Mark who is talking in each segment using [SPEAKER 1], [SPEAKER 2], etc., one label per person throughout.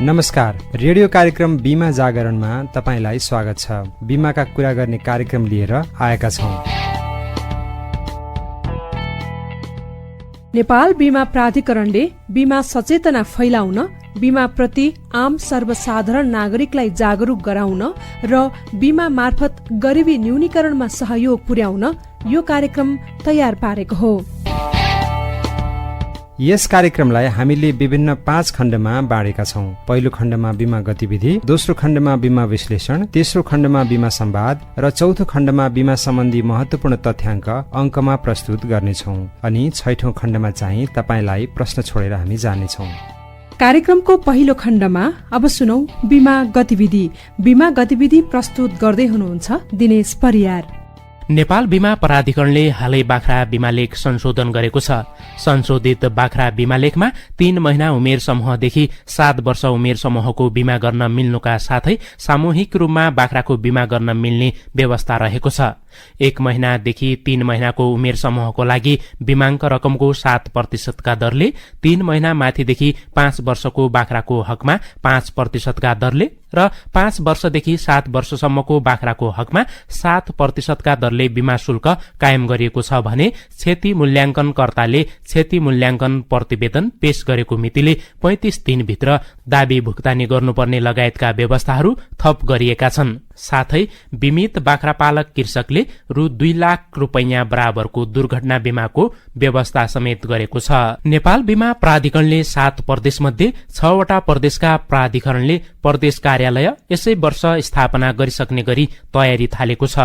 [SPEAKER 1] नमस्कार, रेडियो कार्यक्रम बीमा जागरणमा तपाईलाई स्वागत छ। बीमाका कुरा गर्ने कार्यक्रम लिएर आएका छौं।
[SPEAKER 2] नेपाल बीमा प्राधिकरणले बीमा सचेतना फैलाउन, बीमा प्रति आम सर्वसाधारण नागरिकलाई जागरूक गराउन र बीमा मार्फत गरिबी न्यूनीकरणमा सहयोग पुर्याउन यो कार्यक्रम तयार पारेको हो।
[SPEAKER 1] यस कार्यक्रमलाई हामीले विभिन्न 5 खण्डमा बाँडेका छौं। पहिलो खण्डमा बीमा गतिविधि, दोस्रो खण्डमा बीमा विश्लेषण, तेस्रो खण्डमा बीमा संवाद र चौथो खण्डमा बीमा सम्बन्धी महत्वपूर्ण तथ्याङ्क अंकमा प्रस्तुत गर्नेछौं। अनि 6औं खण्डमा चाहिँ तपाईलाई प्रश्न छोडेर हामी जानेछौं।
[SPEAKER 2] कार्यक्रमको पहिलो खण्डमा अब सुनौ बीमा गतिविधि। बीमा गतिविधि प्रस्तुत गर्दै हुनुहुन्छ दिनेश परियार।
[SPEAKER 3] नेपाल बीमा प्राधिकरणले हालै बाख्रा बीमा लेख संशोधन गरेको छ। संशोधित बाख्रा बीमा लेखमा 3 महिना उमेर समूहदेखि 7 वर्ष उमेर समूहको बीमा गर्न मिल्नुका साथै सामूहिक रूपमा बाख्राको बीमा गर्न मिल्ने व्यवस्था रहेको छ। 1 महिनादेखि 3 महिनाको उमेर समूहको लागि बीमाङ्क रकमको 7% का दरले, 3 महिना माथिदेखि 5 वर्षको बाख्राको हकमा 5% का दरले र 5 वर्षदेखि 7 वर्षसम्मको बाख्राको हकमा 7% का दरले बीमा शुल्क कायम गरिएको छ भने क्षति मूल्याङ्कनकर्ताले क्षति मूल्याङ्कन प्रतिवेदन पेश गरेको मितिले 35 दिनभित्र दाबी भुक्तानी गर्नुपर्ने लगायतका व्यवस्थाहरू थप गरिएका छन्। साथै बीमित बाख्रा पालक कृषकले रु 2 लाख रुपैयाँ बराबरको दुर्घटना बीमाको व्यवस्था समेत गरेको छ। नेपाल बीमा प्राधिकरणले 7 प्रदेश मध्ये 6 वटा प्रदेशका प्राधिकरणले प्रदेश कार्यालय यसै वर्ष स्थापना गरिसक्ने गरी तयारी थालेको छ।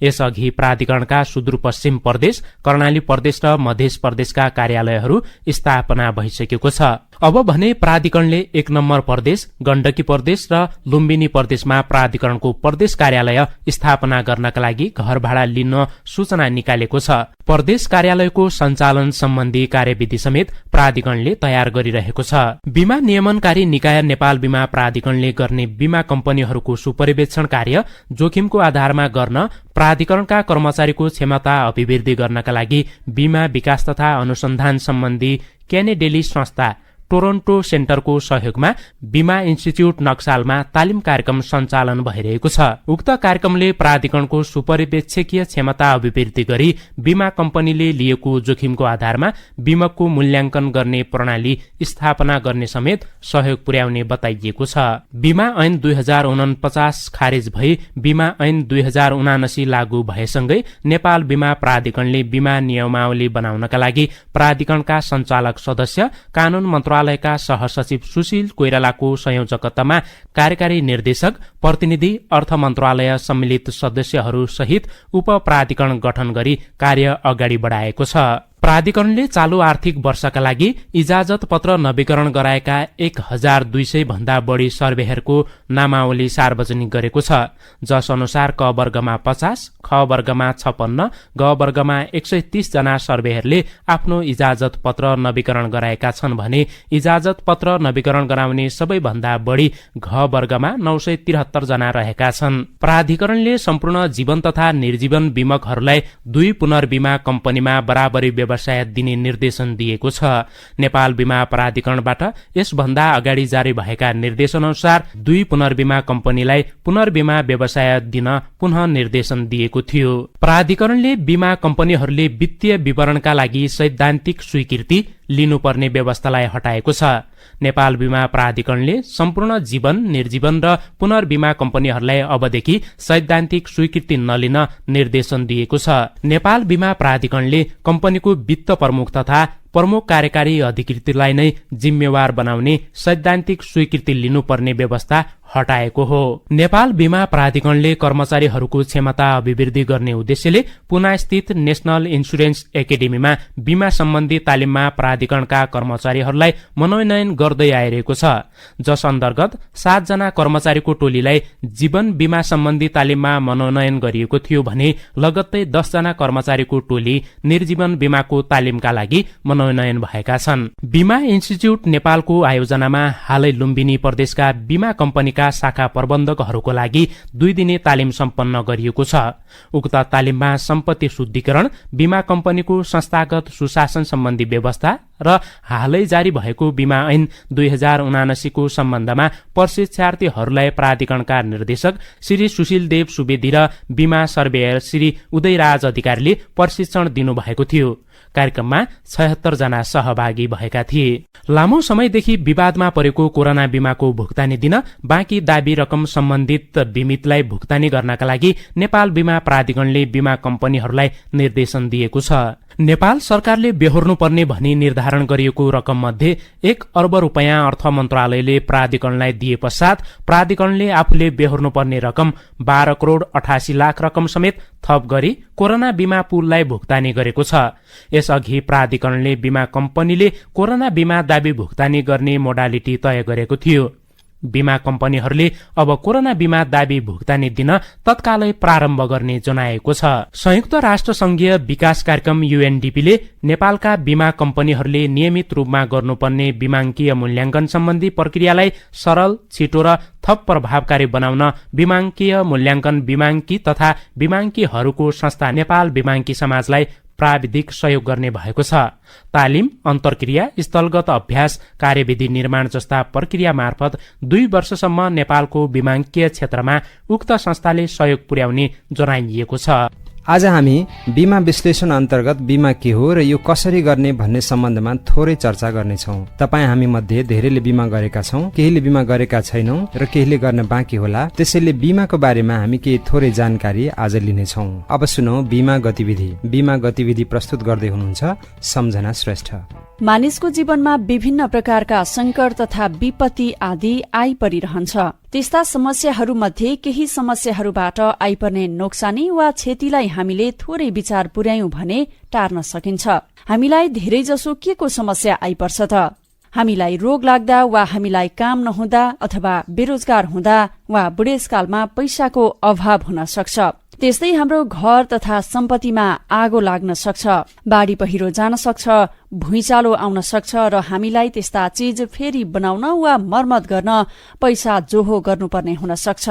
[SPEAKER 3] यसअघि प्राधिकरणका सुदूरपश्चिम प्रदेश, कर्णाली प्रदेश र मध्य प्रदेशका कार्यालयहरू स्थापना भइसकेको छ। अब भने प्राधिकरणले 1 नम्बर प्रदेश, गण्डकी प्रदेश र लुम्बिनी प्रदेशमा प्राधिकरणको प्रदेश कार्यालय स्थापना गर्नका लागि घर भाडा लिन सूचना निकालेको छ। प्रदेश कार्यालयको सञ्चालन सम्बन्धी कार्यविधि समेत प्राधिकरणले तयार गरिरहेको छ। बीमा नियमनकारी निकाय नेपाल बीमा प्राधिकरणले गर्ने बीमा कम्पनीहरूको सुपरिवेक्षण कार्य जोखिमको आधारमा गर्न प्राधिकरणका कर्मचारीको क्षमता अभिवृद्धि गर्नका लागि बीमा विकास तथा अनुसन्धान सम्बन्धी क्यानेडेली संस्था टोरन्टो सेन्टरको सहयोगमा बीमा इन्स्टिच्युट नक्सालमा तालिम कार्यक्रम सञ्चालन भइरहेको छ। उक्त कार्यक्रमले प्राधिकरणको सुपरिवेक्षकीय क्षमता अभिवृद्धि गरी बीमा कम्पनीले लिएको जोखिमको आधारमा बीमाको मूल्याङ्कन गर्ने प्रणाली स्थापना गर्ने समेत सहयोग पुर्याउने बताइएको छ। बीमा ऐन 2049 खारेज भई बीमा ऐन 2079 लागू भएसँगै नेपाल बीमा प्राधिकरणले बीमा नियमावली बनाउनका लागि प्राधिकरणका सञ्चालक सदस्य, कानून मन्त्रालयका सहसचिव सुशील कोइरालाको संयोजकतामा कार्यकारी निर्देशक, प्रतिनिधि, अर्थ मन्त्रालय सम्मिलित सदस्यहरू सहित उप प्राधिकरण गठन गरी कार्य अगाडि बढाएको छ। प्राधिकरणले चालू आर्थिक वर्षका लागि इजाजत पत्र नवीकरण गराएका 1200 भन्दा बढी सर्वेयरको नामावली सार्वजनिक गरेको छ, जस अनुसार क वर्गमा 50, ख वर्गमा 56, ग वर्गमा 130 जना सर्वेयरले आफ्नो इजाजत पत्र नवीकरण गराएका छन् भने इजाजत पत्र नवीकरण गराउने सबैभन्दा बढी घ वर्गमा 973 जना रहेका छन्। प्राधिकरणले सम्पूर्ण जीवन तथा निर्जीवन बीमकहरूलाई 2 पुनर्बीमा कम्पनीमा बराबरी व्यवसाय दिने निर्देशन दिएको छ। नेपाल बीमा प्राधिकरणबाट यसभन्दा अगाडि जारी भएका निर्देशन अनुसार 2 पुनर्बीमा कम्पनीलाई पुनर्बीमा व्यवसाय दिन पुनः निर्देशन दिएको थियो। प्राधिकरणले बीमा कम्पनीहरूले वित्तीय विवरणका लागि सैद्धान्तिक स्वीकृति लिनुपर्ने व्यवस्थालाई हटाएको छ। नेपाल बीमा प्राधिकरणले सम्पूर्ण जीवन, निर्जीवन र पुनर्बीमा कम्पनीहरूलाई अबदेखि सैद्धान्तिक स्वीकृति नलिन निर्देशन दिएको छ। नेपाल बीमा प्राधिकरणले कम्पनीको वित्त प्रमुख तथा प्रमुख कार्यकारी अधिकृतलाई नै जिम्मेवार बनाउने सैद्धान्तिक स्वीकृति लिनुपर्ने व्यवस्था हटाएको हो। नेपाल बीमा प्राधिकरणले कर्मचारीहरूको क्षमता अभिवृद्धि गर्ने उद्देश्यले पुना स्थित नेशनल इन्सुरेन्स एकाडेमीमा बीमा सम्बन्धी तालिममा प्राधिकरणका कर्मचारीहरूलाई मनोनयन गर्दै आइरहेको छ, जस अन्तर्गत 7 जना कर्मचारीको टोलीलाई जीवन बीमा सम्बन्धी तालिममा मनोनयन गरिएको थियो भने लगत्तै 10 जना कर्मचारीको टोली निर्जीवन बीमाको तालिमका लागि मनोनयन भएका छन्। बीमा इन्स्टिच्युट नेपालको आयोजनामा हालै लुम्बिनी प्रदेशका बीमा कम्पनीका भएका शाखा प्रबन्धकहरूको लागि 2 दिने तालिम सम्पन्न गरिएको छ। उक्त तालिममा सम्पत्ति शुद्धिकरण, बीमा कम्पनीको संस्थागत सुशासन सम्बन्धी व्यवस्था र हालै जारी भएको बीमा ऐन 2079 को सम्बन्धमा प्रशिक्षार्थीहरूलाई प्राधिकरणका निर्देशक श्री सुशील देव सुवेदी र बीमा सर्वेयर श्री उदयराज अधिकारीले प्रशिक्षण दिनुभएको थियो। कार्यक्रममा 76 जना सहभागी भएका थिए। लामो समयदेखि विवादमा परेको कोरोना बीमाको भुक्तानी दिन बाँकी दाबी रकम सम्बन्धित बीमितलाई भुक्तानी गर्नका लागि नेपाल बीमा प्राधिकरणले बीमा कम्पनीहरूलाई निर्देशन दिएको छ। नेपाल सरकारले बेहोर्नुपर्ने भनी निर्धारण गरिएको रकम मध्ये 1 अर्ब रुपैयाँ अर्थ मन्त्रालयले प्राधिकरणलाई दिए पश्चात प्राधिकरणले आफूले बेहोर्नुपर्ने रकम 12 करोड 88 लाख रकम समेत थप गरी कोरोना बीमा पुललाई भुक्तानी गरेको छ। यसअघि प्राधिकरणले बीमा कम्पनीले कोरोना बीमा दाबी भुक्तानी गर्ने मोडालिटी तय गरेको थियो। बीमा कम्पनीहरूले अब कोरोना बीमा दाबी भुक्तानी दिन तत्कालै प्रारम्भ गर्ने जनाएको छ। संयुक्त राष्ट्र संघीय विकास कार्यक्रम UNDP-ले नेपालका बीमा कम्पनीहरूले नियमित रूपमा गर्नुपर्ने बीमाङ्कीय मूल्याङ्कन सम्बन्धी प्रक्रियालाई सरल, छिटो र थप प्रभावकारी बनाउन बीमाङ्कीय मूल्याङ्कन बीमाङ्की तथा बीमाङ्कीहरूको संस्था नेपाल बीमाङ्की समाजलाई प्राविधिक सहयोग गर्ने भएको छ। तालिम, अन्तर्क्रिया, स्थलगत अभ्यास, कार्यविधि निर्माण जस्ता प्रक्रिया मार्फत 2 वर्षसम्म नेपालको बीमाङ्कीय क्षेत्रमा उक्त संस्थाले सहयोग पुर्याउने जनाइएको छ।
[SPEAKER 1] आज हामी बीमा विश्लेषण अन्तर्गत बीमा के हो र यो कसरी गर्ने भन्ने सम्बन्धमा थोरै चर्चा गर्नेछौँ। तपाईँ हामी मध्ये धेरैले बीमा गरेका छौँ, केहीले बीमा गरेका छैनौँ र केहीले गर्न बाँकी होला। त्यसैले बीमाको बारेमा हामी केही थोरै जानकारी आज लिनेछौँ। अब सुनौ बीमा गतिविधि। बीमा गतिविधि प्रस्तुत गर्दै हुनुहुन्छ सम्झना श्रेष्ठ।
[SPEAKER 4] मानिसको जीवनमा विभिन्न प्रकारका संकट तथा विपत्ति आदि आइपरिरहन्छ। त्यस्ता समस्याहरूमध्ये केही समस्याहरूबाट आइपर्ने नोक्सानी वा क्षतिलाई हामीले थोरै विचार पुर्यायौं भने टार्न सकिन्छ। हामीलाई धेरैजसो के को समस्या आइपर्छ त? हामीलाई रोग लाग्दा वा हामीलाई काम नहुँदा अथवा बेरोजगार हुँदा वा बुढेसकालमा पैसाको अभाव हुन सक्छ। त्यस्तै हाम्रो घर तथा सम्पत्तिमा आगो लाग्न सक्छ, बाढी पहिरो जान सक्छ, भुइँचालो आउन सक्छ र हामीलाई त्यस्ता चीज फेरि बनाउन वा मर्मत गर्न पैसा जोहो गर्नुपर्ने हुन सक्छ।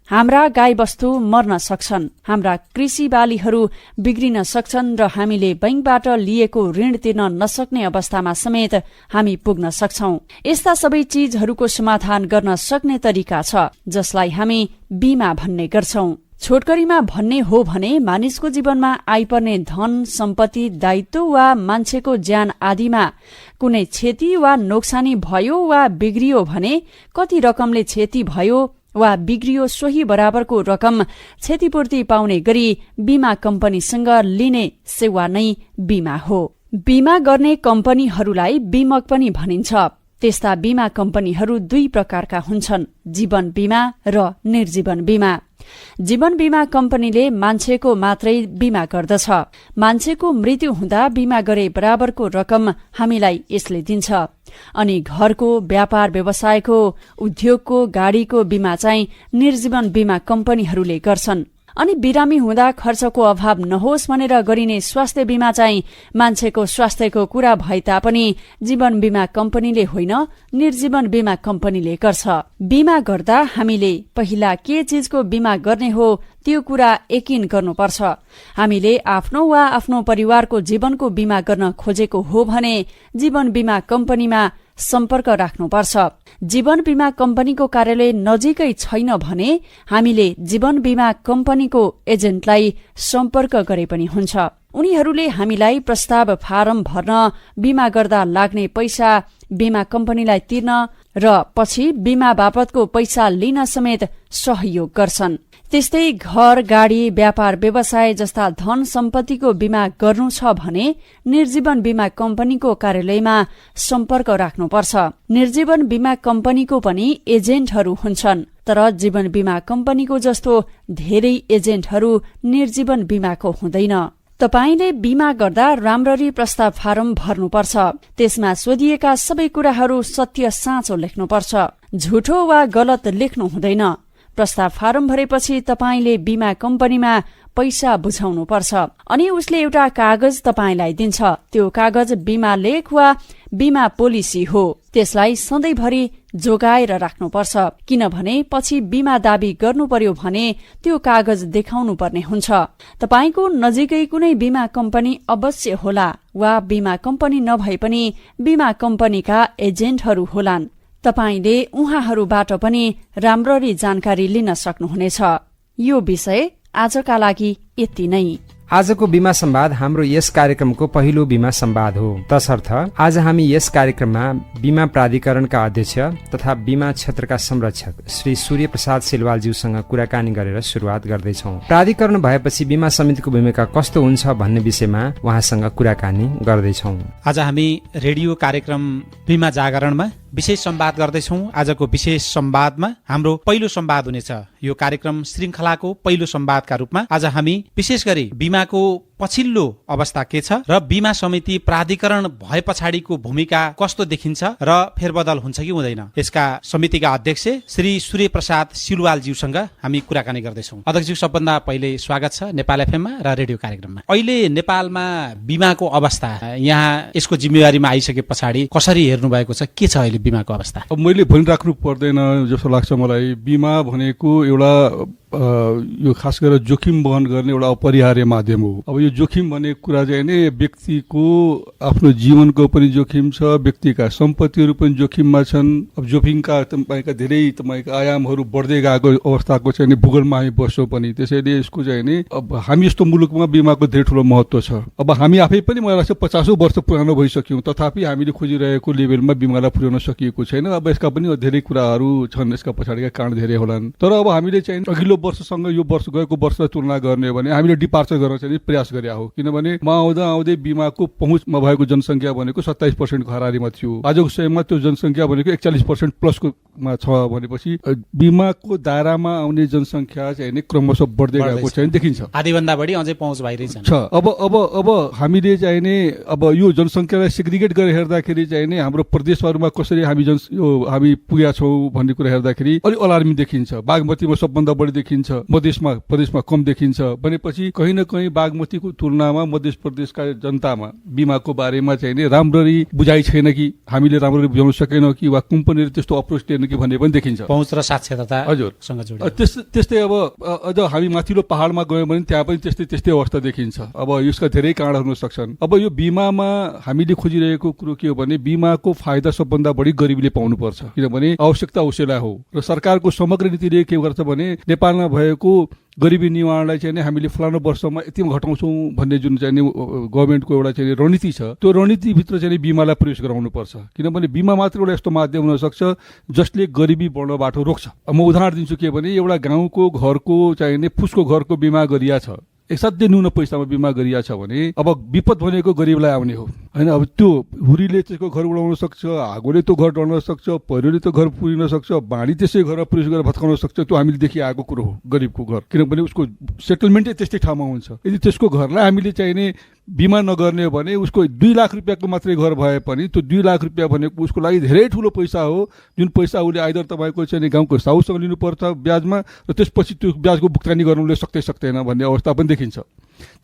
[SPEAKER 4] हाम्रा गाईबस्तु मर्न सक्छन्, हाम्रा कृषि बालीहरू बिग्रिन सक्छन् र हामीले बैंकबाट लिएको ऋण तिर्न नसक्ने अवस्थामा समेत हामी पुग्न सक्छौं। यस्ता सबै चीजहरूको समाधान गर्न सक्ने तरिका छ जसलाई हामी बीमा भन्ने गर्छौं। छोटकरीमा भन्ने हो भने मानिसको जीवनमा आइपर्ने धन, सम्पत्ति, दायित्व वा मान्छेको ज्यान आदिमा कुनै क्षति वा नोक्सानी भयो वा बिग्रियो भने कति रकमले क्षति भयो वा बिग्रियो सोही बराबरको रकम क्षतिपूर्ति पाउने गरी बीमा कम्पनीसँग लिने सेवा नै बीमा हो। बीमा गर्ने कम्पनीहरूलाई बीमक पनि भनिन्छ। त्यस्ता बीमा कम्पनीहरू 2 प्रकारका हुन्छन्, जीवन बीमा र निर्जीवन बीमा। जीवन बीमा कम्पनीले मान्छेको मात्रै बीमा गर्दछ। मान्छेको मृत्यु हुँदा बीमा गरे बराबरको रकम हामीलाई यसले दिन्छ। अनि घरको, व्यापार व्यवसायको, उद्योगको, गाडीको बीमा चाहिँ निर्जीवन बीमा कम्पनीहरूले गर्छन्। अनि बिरामी हुँदा खर्चको अभाव नहोस् भनेर गरिने स्वास्थ्य बीमा चाहिँ मान्छेको स्वास्थ्यको कुरा भए तापनि जीवन बीमा कम्पनीले होइन, निर्जीवन बीमा कम्पनीले गर्छ। बीमा गर्दा हामीले पहिला के चीजको बीमा गर्ने हो त्यो कुरा यकिन गर्नुपर्छ। हामीले आफ्नो वा आफ्नो परिवारको जीवनको बीमा गर्न खोजेको हो भने जीवन बीमा कम्पनीमा सम्पर्क राख्नुपर्छ। जीवन बीमा कम्पनीको कार्यालय नजिकै छैन भने हामीले जीवन बीमा कम्पनीको एजेन्टलाई सम्पर्क गरे पनि हुन्छ। उनीहरूले हामीलाई प्रस्ताव फारम भर्न, बीमा गर्दा लाग्ने पैसा बीमा कम्पनीलाई तिर्न र पछि बीमा बापतको पैसा लिन समेत सहयोग गर्छन्। त्यस्तै घर, गाडी, व्यापार व्यवसाय जस्ता धन सम्पत्तिको बीमा गर्नु छ भने निर्जीवन बीमा कम्पनीको कार्यालयमा सम्पर्क राख्नुपर्छ। निर्जीवन बीमा कम्पनीको पनि एजेन्टहरू हुन्छन्, तर जीवन बीमा कम्पनीको जस्तो धेरै एजेन्टहरू निर्जीवन बीमाको हुँदैन। तपाईले बीमा गर्दा राम्ररी प्रस्ताव फारम भर्नुपर्छ। त्यसमा सोधिएका सबै कुराहरू सत्य साँचो लेख्नुपर्छ, झुठो वा गलत लेख्नु हुँदैन। प्रस्ताव फारम भरेपछि तपाईले बीमा कम्पनीमा पैसा बुझाउनुपर्छ अनि उसले एउटा कागज तपाईलाई दिन्छ। त्यो कागज बीमा लेख वा बीमा पोलिसी हो। त्यसलाई सधैँभरि जोगाएर राख्नुपर्छ, किनभने पछि बीमा दावी गर्नु पर्यो भने त्यो कागज देखाउनु पर्ने हुन्छ। तपाईको नजिकै कुनै बीमा कम्पनी अवश्य होला वा बीमा कम्पनी नभए पनि बीमा कम्पनीका एजेन्टहरू होलान्। तपाईले उहाँहरूबाट पनि राम्ररी जानकारी लिन सक्नुहुनेछ। यो विषय आजका लागि यति नै।
[SPEAKER 1] आजको बीमा संवाद हाम्रो यस कार्यक्रमको पहिलो बीमा संवाद हो। तसर्थ आज हामी यस कार्यक्रममा बीमा प्राधिकरणका अध्यक्ष तथा बीमा क्षेत्रका संरक्षक श्री सूर्य प्रसाद सिलवालज्यूसँग कुराकानी गरेर सुरुवात गर्दैछौँ। प्राधिकरण भएपछि बीमा समितिको भूमिका कस्तो हुन्छ भन्ने विषयमा उहाँसँग कुराकानी गर्दैछौँ।
[SPEAKER 5] आज हामी रेडियो कार्यक्रम बीमा जागरणमा विशेष संवाद गर्दैछौँ। आजको विशेष संवादमा हाम्रो पहिलो संवाद हुनेछ। यो कार्यक्रम श्रृङ्खलाको पहिलो संवादका रूपमा आज हामी विशेष गरी बीमाको पछिल्लो अवस्था के छ र बीमा समिति प्राधिकरण भए पछाडिको भूमिका कस्तो देखिन्छ र फेरबदल हुन्छ कि हुँदैन, यसका समितिका अध्यक्ष श्री सूर्य प्रसाद सिलवालज्यूसँग हामी कुराकानी गर्दैछौँ। अध्यक्षज्यू, सबभन्दा पहिले स्वागत छ नेपाल एफएममा र रेडियो कार्यक्रममा। अहिले नेपालमा बीमाको अवस्था यहाँ यसको जिम्मेवारीमा आइसके पछाडि कसरी हेर्नु भएको छ, के छ अहिले बीमाको अवस्था?
[SPEAKER 6] अब मैले भनिराख्नु पर्दैन जस्तो लाग्छ मलाई। बीमा भनेको एउटा यो खास गरेर जोखिम वहन गर्ने एउटा अपरिहार्य माध्यम हो। अब यो जोखिम भन्ने कुरा चाहिँ नि व्यक्तिको आफ्नो जीवनको पनि जोखिम छ, व्यक्तिका सम्पत्तिहरू पनि जोखिममा छन्। अब जोखिमका तपाईँका धेरै आयामहरू बढ्दै गएको अवस्थाको चाहिँ नि भूगोलमा हामी बस्छौँ पनि। त्यसैले यसको चाहिँ नि अब हामी यस्तो मुलुकमा बीमाको धेरै ठुलो महत्व छ। अब हामी आफै पनि मलाई लाग्छ 50 वर्ष पुरानो भइसक्यौँ, तथापि हामीले खोजिरहेको लेभलमा बीमालाई पुर्याउन सकिएको छैन। अब यसका पनि धेरै कुराहरू छन्, यसका पछाडिका कारण धेरै होलान्। तर अब हामीले चाहिँ अघिल्लो वर्षसँग यो वर्ष गएको वर्षलाई तुलना गर्ने हो भने हामीले डिपार्चर गर्न चाहिँ प्रयास गरे हो। किनभने म आउँदै बीमाको पहुँचमा भएको जनसङ्ख्या भनेको 27% खरारीमा थियो। आजको समयमा त्यो जनसङ्ख्या भनेको 41% प्लसको छ भनेपछि बीमाको दायरामा आउने जनसङ्ख्या चाहिँ नि क्रमशः बढ्दै गएको चाहिँ देखिन्छ।
[SPEAKER 5] आधीभन्दा बढी अझै पहुँच भइरहेछ
[SPEAKER 6] छ। अब हामीले चाहिँ नि अब यो जनसङ्ख्यालाई सेग्रिगेट गरेर हेर्दाखेरि चाहिँ नि हाम्रो प्रदेशहरूमा कसरी हामी पुगेका छौँ भन्ने कुरा हेर्दाखेरि अलिक अलार्मिङ देखिन्छ। बागमतीमा सबभन्दा बढी देखिन्छ, प्रदेशमा कम देखिन्छ भनेपछि कहीँ न कहीँ बागमतीको तुलनामा मध्य प्रदेशका जनतामा बीमाको बारेमा चाहिँ नि राम्ररी बुझाइ छैन कि हामीले राम्ररी बुझाउन सकेनौँ कि वा कम्पनीले त्यस्तो अप्रोच लिएन कि भन्ने पनि देखिन्छ।
[SPEAKER 5] पहुँच र साक्षरता
[SPEAKER 6] हजुरसँग त्यस्तै अब अझ हामी माथिल्लो पहाडमा गयौँ भने त्यहाँ पनि त्यस्तै अवस्था देखिन्छ। अब यसका धेरै कारणहरू हुन सक्छन्। अब यो बीमामा हामीले खोजिरहेको कुरो के हो भने बीमाको फाइदा सबभन्दा बढी गरिबीले पाउनुपर्छ, किनभने आवश्यकता उसैलाई हो। र सरकारको समग्र नीतिले के गर्छ भने नेपालमा भएको गरिबी निवारणलाई चाहिँ हामीले फलानु वर्षमा यति घटाउँछौँ भन्ने जुन चाहिँ गभर्मेन्टको एउटा चाहिँ रणनीति छ, त्यो रणनीतिभित्र चाहिँ बीमालाई प्रवेश गराउनु पर्छ। किनभने बीमा मात्र एउटा यस्तो माध्यम हुन सक्छ जसले गरिबी बढ्नबाट रोक्छ। म उदाहरण दिन्छु के भने एउटा गाउँको घरको चाहिँ फुसको घरको बिमा गरिया छ, असाध्यै न्यून पैसामा बिमा गरिया छ भने अब विपद भनेको गरिबलाई आउने हो हैन। अब त्यो हुरीले त्यसको घर उडाउन सक्छ, आगोले त्यो घर डढ्न सक्छ, पहिरोले त्यो घर पुरिन सक्छ, बाढी त्यसै घरमा प्रवेश गरेर भत्काउन सक्छ। त्यो हामीले देखिआएको कुरो हो गरिबको घर, किनभने उसको सेटलमेन्टै त्यस्तै ठाउँमा हुन्छ। यदि त्यसको घरलाई हामीले चाहिने बिमा नगर्ने हो भने उसको 2 लाख रुपियाँको मात्रै घर भए पनि त्यो 2 लाख रुपियाँ भनेको उसको लागि धेरै ठुलो पैसा हो, जुन पैसा उसले आइदर तपाईँको चाहिँ गाउँको साहुसँग लिनुपर्छ ब्याजमा, र त्यसपछि त्यो ब्याजको भुक्तानी गर्नुले सक्दैन भन्ने अवस्था पनि देखिन्छ।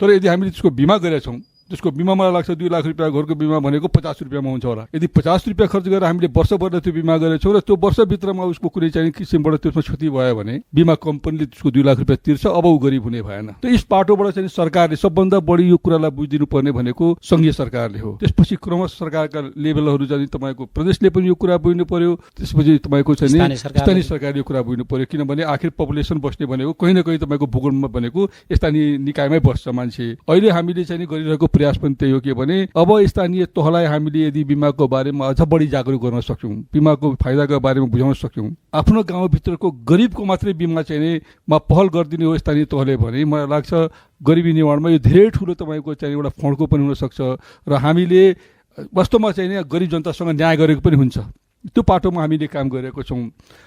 [SPEAKER 6] तर यदि हामीले त्यसको बिमा गरेका छौँ, त्यसको बिमा मलाई लाग्छ 2 लाख रुपियाँ घरको बिमा भनेको 50 रुपियाँमा हुन्छ होला। यदि 50 रुपियाँ खर्च गरेर हामीले वर्षभर त्यो बिमा गरेछौँ र त्यो वर्षभित्रमा उसको कुनै चाहिँ किसिमबाट त्यसमा क्षति भयो भने बिमा कम्पनीले त्यसको 2 लाख रुपियाँ तिर्छ, अब ऊ गरिब हुने भएन। त यस पाटोबाट चाहिँ सरकारले सबभन्दा बढी यो कुरालाई बुझिदिनु पर्ने भनेको संघीय सरकारले हो। त्यसपछि क्रमशः सरकारका लेभलहरू चाहिँ तपाईँको प्रदेशले पनि यो कुरा बुझ्नु पर्यो, त्यसपछि तपाईँको चाहिँ स्थानीय सरकारले यो कुरा बुझ्नु पर्यो। किनभने आखिर पपुलेसन बस्ने भनेको कहीँ न कहीँ तपाईँको भूगोलमा भनेको स्थानीय निकायमै बस्छ मान्छे। अहिले हामीले चाहिँ गरिरहेको प्रयास पनि त्यही हो के भने अब स्थानीय तहलाई हामीले यदि बिमाको बारेमा अझ बढी जागरुक गर्न सक्छौँ, बिमाको फाइदाको बारेमा बुझाउन सक्छौँ, आफ्नो गाउँभित्रको गरिबको मात्रै बिमा चाहिँ मा पहल गरिदिने हो स्थानीय तहले भने मलाई लाग्छ गरिबी निवारणमा यो धेरै ठुलो तपाईँको चाहिँ एउटा फन्डको पनि हुनसक्छ र हामीले वास्तवमा चाहिँ गरिब जनतासँग न्याय गरेको पनि हुन्छ। त्यो पाटोमा हामीले काम गरेको छौँ।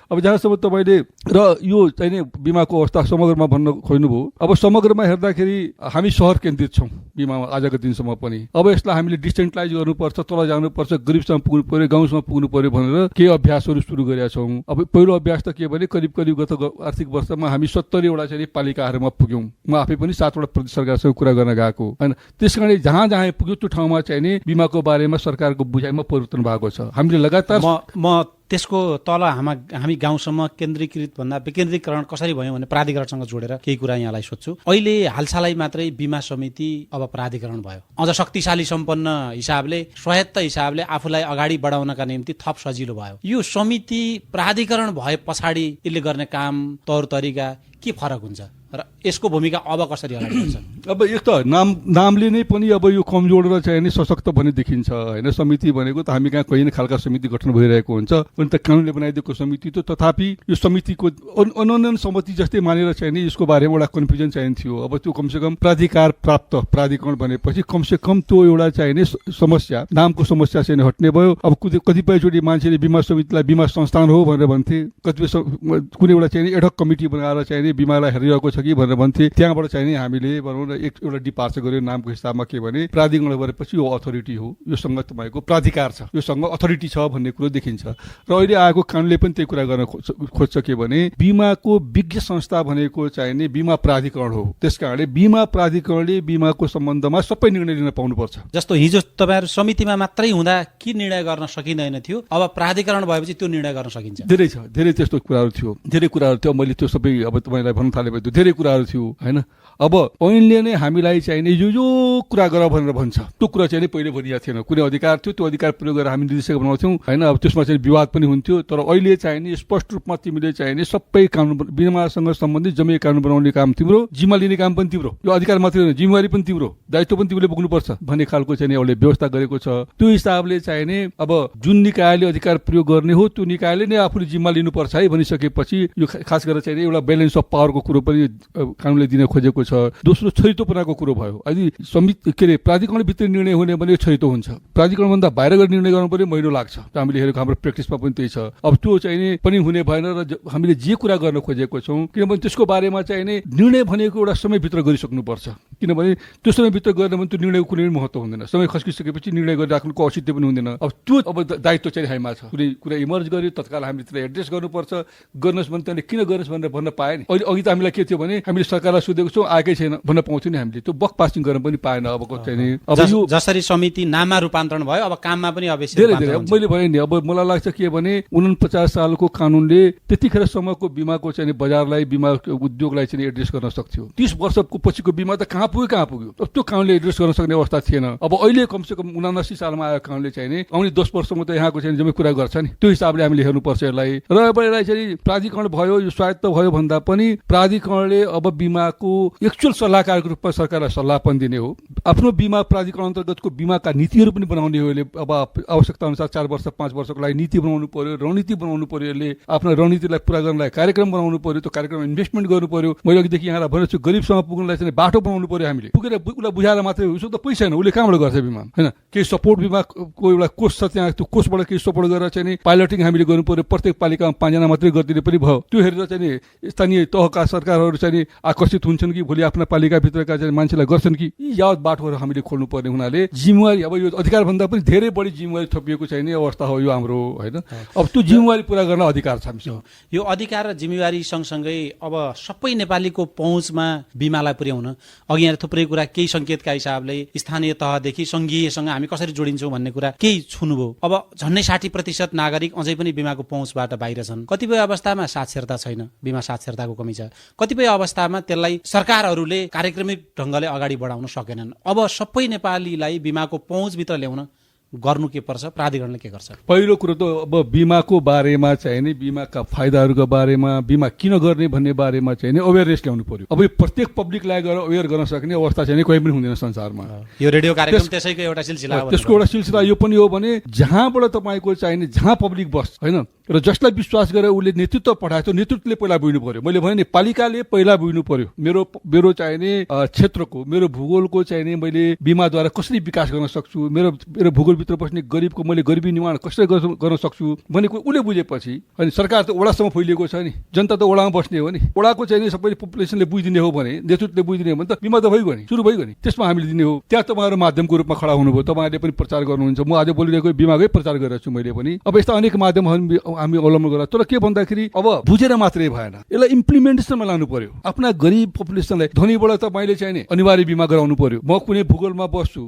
[SPEAKER 6] अब जहाँसम्म तपाईँले र यो चाहिँ बिमाको अवस्था समग्रमा भन्न खोज्नुभयो, अब समग्रमा हेर्दाखेरि हामी सहर केन्द्रित छौँ बिमामा आजको दिनसम्म पनि। अब यसलाई हामीले डिसेन्ट्रलाइज गर्नुपर्छ, तल जानुपर्छ, गरिबसम्म पुग्नु पर्यो, गाउँसम्म पुग्नु पर्यो भनेर केही अभ्यासहरू सुरु गरेका छौँ। अब पहिलो अभ्यास त के भने करिब गत आर्थिक वर्षमा हामी 70 वटा चाहिँ पालिकाहरूमा पुग्यौँ। म आफै पनि 7 वटा प्रदेश सरकारसँग कुरा गर्न गएको होइन। त्यस कारण जहाँ पुग्यो त्यो ठाउँमा चाहिँ बिमाको बारेमा सरकारको बुझाइमा परिवर्तन भएको छ। हामीले लगातार
[SPEAKER 5] म त्यसको तल हामी गाउँसम्म केन्द्रीकृत भन्दा विकेन्द्रीकरण कसरी भयो भने प्राधिकरणसँग जोडेर केही कुरा यहाँलाई सोध्छु। अहिले हालसालै मात्रै बीमा समिति अब प्राधिकरण भयो, अझ शक्तिशाली सम्पन्न हिसाबले स्वायत्त हिसाबले आफूलाई अगाडि बढाउनका निम्ति थप सजिलो भयो। यो समिति प्राधिकरण भए पछाडि यसले गर्ने काम तौर तरिका के फरक हुन्छ र यसको भूमिका अब कसरी अगाडि बढ्छ?
[SPEAKER 6] अब एक त नामले नै पनि अब यो कमजोर र चाहिँ नि सशक्त भन्ने देखिन्छ होइन। समिति भनेको त हामी कहाँ कहिले खालका समिति गठन भइरहेको हुन्छ, अनि त कानुनले बनाइदिएको समिति त तथापि यो समितिको अनुनयन समिति जस्तै मानेर चाहिँ नि यसको बारेमा एउटा कन्फ्युजन चाहिँ थियो। अब त्यो कमसेकम प्राधिकार प्राप्त प्राधिकरण भनेपछि कमसेकम त्यो एउटा चाहिँ नि समस्या, नामको समस्या चाहिँ हट्ने भयो। अब कतिपयचोटि मान्छेले बीमा समितिलाई बीमा संस्थान हो भनेर भन्थे, कतिपय कुनै एउटा चाहिँ एडहक कमिटी बनाएर चाहिँ नि बीमालाई हेरिरहेको छ कि भनेर भन्थे। त्यहाँबाट चाहिँ नि हामीले भनौँ न एउटा डिपार्चर गर्यो नामको हिसाबमा के भने प्राधिकरण गरेपछि यो अथोरिटी हो, योसँग तपाईँको प्राधिकार छ, योसँग अथोरिटी छ भन्ने कुरो देखिन्छ। र अहिले आएको कानुनले पनि त्यही कुरा गर्न खोज्छ के भने बीमाको विज्ञ संस्था भनेको चाहिँ नि बीमा प्राधिकरण हो। त्यसकारणले बीमा प्राधिकरणले बीमाको सम्बन्धमा सबै निर्णय लिन पाउनुपर्छ।
[SPEAKER 5] जस्तो हिजो तपाईँहरू समितिमा मात्रै हुँदा के निर्णय गर्न सकिँदैन थियो, अब प्राधिकरण भएपछि त्यो निर्णय गर्न सकिन्छ।
[SPEAKER 6] धेरै त्यस्तो कुराहरू थियो। मैले त्यो सबै अब तपाईँलाई भन्न थाले भयो, धेरै कुराहरू थियो होइन। अब ऐनले नै हामीलाई चाहिँ नि यो कुरा गर भनेर भन्छ, त्यो कुरा चाहिँ नि पहिले भनिएको थिएन। कुनै अधिकार थियो, त्यो अधिकार प्रयोग गरेर हामी निर्देशक बनाउँथ्यौँ होइन। अब त्यसमा चाहिँ विवाद पनि हुन्थ्यो, तर अहिले चाहिँ नि स्पष्ट रूपमा तिमीले चाहिँ नि सबै कानुन बीमासँग सम्बन्धित जम्मै कानुन बनाउने काम तिम्रो, जिम्मा लिने काम पनि तिम्रो, यो अधिकार मात्रै होइन जिम्मेवारी पनि तिम्रो, दायित्व पनि तिमीले बोक्नुपर्छ भन्ने खालको चाहिँ एउटा व्यवस्था गरेको छ। त्यो हिसाबले चाहिँ नि अब जुन निकायले अधिकार प्रयोग गर्ने हो त्यो निकायले नै आफूले जिम्मा लिनुपर्छ है भनिसकेपछि यो खास गरेर चाहिँ एउटा ब्यालेन्स अफ पावरको कुरो पनि कानुनले दिन खोजेको छ। दोस्रो छैटोपनाको कुरो भयो। यदि समिति के अरे प्राधिकरणभित्र निर्णय हुने भने छैटो हुन्छ, प्राधिकरणभन्दा बाहिर गएर निर्णय गर्नु पनि महिनो लाग्छ। हामीले हेरेको हाम्रो प्र्याक्टिसमा पनि त्यही छ। अब त्यो चाहिँ नि पनि हुने भएन र हामीले जे कुरा गर्न खोजेको छौँ किनभने त्यसको बारेमा चाहिँ नि निर्णय भनेको एउटा समयभित्र गरिसक्नुपर्छ, किनभने त्यो समयभित्र गर्न भने त्यो निर्णयको कुनै पनि महत्त्व हुँदैन। समय खस्किसकेपछि निर्णय गरिराख्नुको औचित्य पनि हुँदैन। अब त्यो अब दायित्व चाहिँ हामीमा छ। कुनै कुरा इमर्ज गर्यो तत्काल हामीले त्यसलाई एड्रेस गर्नुपर्छ। गर्नुहोस् भने त्यसले किन गर्नुहोस् भनेर भन्न पाएन। अहिले अघि त हामीलाई के थियो भने हामीले सरकारलाई सोधेको छौँ आएकै छैन भन्न पाउँथ्यौँ नि हामीले, त्यो बक पासिङ गर्न पनि पाएन। अबको चाहिँ नि अब यो
[SPEAKER 5] जसरी समिति नाममा रूपान्तरण भयो अब काममा पनि अवश्य
[SPEAKER 6] धेरै मैले भने नि अब मलाई लाग्छ के भने 49 सालको कानुनले त्यतिखेरसम्मको बीमाको चाहिँ बजारलाई बीमा उद्योगलाई चाहिँ एड्रेस गर्न सक्थ्यो। 30 वर्षको पछिको बीमा त कहाँ पुग्यो। अब त्यो कानुनले एड्रेस गर्न सक्ने अवस्था थिएन। अब अहिले कमसेकम 79 सालमा आएको कानुनले चाहिँ नि आउने 10 वर्षमा त यहाँको चाहिँ जम्मै कुरा गर्छ नि, त्यो हिसाबले हामीले हेर्नुपर्छ यसलाई। र अब यसलाई चाहिँ प्राधिकरण भयो यो स्वायत्त भयो भन्दा पनि प्राधिकरणले अब बीमाको एक्चुअल सल्लाहकारको रूपमा सरकारलाई सल्लाह पनि दिने हो। आफ्नो बीमा प्राधिकरण अन्तर्गतको बीमाका नीतिहरू पनि बनाउने हो। यसले अब आवश्यकता अनुसार 4 वर्ष 5 वर्षको लागि नीति बनाउनु पर्यो, रणनीति बनाउनु पर्यो। यसले आफ्नो रणनीतिलाई पुरा गर्नलाई कार्यक्रम बनाउनु पर्यो, त्यो कार्यक्रममा इन्भेस्टमेन्ट गर्नु पर्यो। मैले अघिदेखि यहाँलाई भनेको छु गरिबसँग पुग्नलाई चाहिँ बाटो बनाउनु पर्यो। हामीले पुगेर उसलाई बुझाएर मात्रै उसको त पैसा छैन, उसले कहाँबाट गर्छ बीमा होइन। केही सपोर्ट बीमाको एउटा कोष छ त्यहाँ, त्यो कोषबाट केही सपोर्ट गरेर चाहिँ नि पाइलटिङ हामीले गर्नु पर्यो। प्रत्येक पालिकामा 5 जना मात्रै गरिदिने पनि भयो। त्यो हेरेर चाहिँ स्थानीय तहका सरकारहरू चाहिँ आकर्षित हुन्छन् कि भोलि आफ्ना पालिकाभित्रका चाहिँ मान्छेलाई गर्छन् कि यावत बाटोहरू हामीले खोल्नु पर्ने हुनाले जिम्मेवारी अब यो अधिकार भन्दा पनि धेरै बढी जिम्मेवारी थपिएको छैन अवस्था हो यो हाम्रो होइन। अब त्यो जिम्मेवारी पुरा गर्न अधिकार छ हामीसँग।
[SPEAKER 5] यो अधिकार र जिम्मेवारी सँगसँगै अब सबै नेपालीको पहुँचमा बीमालाई पुर्याउन अघि यहाँ थुप्रै कुरा केही सङ्केतका हिसाबले स्थानीय तहदेखि सङ्घीयसँग हामी कसरी जोडिन्छौँ भन्ने कुरा केही छुनुभयो। अब झन्डै 60% नागरिक अझै पनि बीमाको पहुँचबाट बाहिर छन्। कतिपय अवस्थामा साक्षरता छैन, बीमा साक्षरताको कमी छ। कतिपय अवस्थामा त्यसलाई सरकारहरूले कार्यक्रमिक ढङ्गले अगाडि बढाउन सकेनन्। अब सबै नेपालीलाई बीमाको पहुँचभित्र ल्याउन गर्नु के पर्छ, प्राधिकरणले के गर्छ?
[SPEAKER 6] पहिलो कुरो त अब बीमाको बारेमा चाहिँ नि बीमाका फाइदाहरूको बारेमा बीमा किन गर्ने भन्ने बारेमा चाहिँ नि अवेरनेस ल्याउनु पर्यो। अब यो प्रत्येक पब्लिकलाई गएर अवेर गर्न सक्ने अवस्था चाहिँ नि कोही पनि हुँदैन संसारमा।
[SPEAKER 5] यो रेडियो कार्यक्रम त्यसैको एउटा सिलसिला हो।
[SPEAKER 6] त्यसको एउटा सिलसिला यो पनि हो भने जहाँबाट तपाईँको चाहिँ नि जहाँ पब्लिक बस्छ होइन र जसलाई विश्वास गरेर उसले नेतृत्व पठाएको छ नेतृत्वले पहिला बुझ्नु पर्यो। मैले भने नि पालिकाले पहिला बुझ्नु पर्यो मेरो चाहिँ नि क्षेत्रको मेरो भूगोलको चाहिँ नि मैले बीमाद्वारा कसरी विकास गर्न सक्छु, मेरो भूगोलभित्र बस्ने गरिबको मैले गरिबी निवारण कसरी गर्न सक्छु भनेको उसले बुझेपछि अनि सरकार त ओडासम्म फैलिएको छ नि, जनता त ओडामा बस्ने हो नि, ओडाको चाहिँ नि सबैले पपुलेसनले बुझिदिने हो भने नेतृत्वले बुझिदिने हो भने त बीमा त भइगयो नि, सुरु भइगयो नि। त्यसमा हामीले दिने हो। त्यहाँ तपाईँहरू माध्यमको रूपमा खडा हुनुभयो, तपाईँहरूले पनि प्रचार गर्नुहुन्छ। म आज बोलिरहेको बीमाकै प्रचार गरिरहेको छु मैले पनि। अब यस्ता अनेक माध्यमहरू हामी अवलम्बन गर्दा तर के भन्दाखेरि अब बुझेर मात्रै भएन, यसलाई इम्प्लिमेन्टेसनमा लानु पर्यो। आफ्ना गरिब पपुलेसनलाई धनीबाट तपाईँले चाहिँ नि अनिवार्य बीमा गराउनु पर्यो। म कुनै भूगोलमा बस्छु,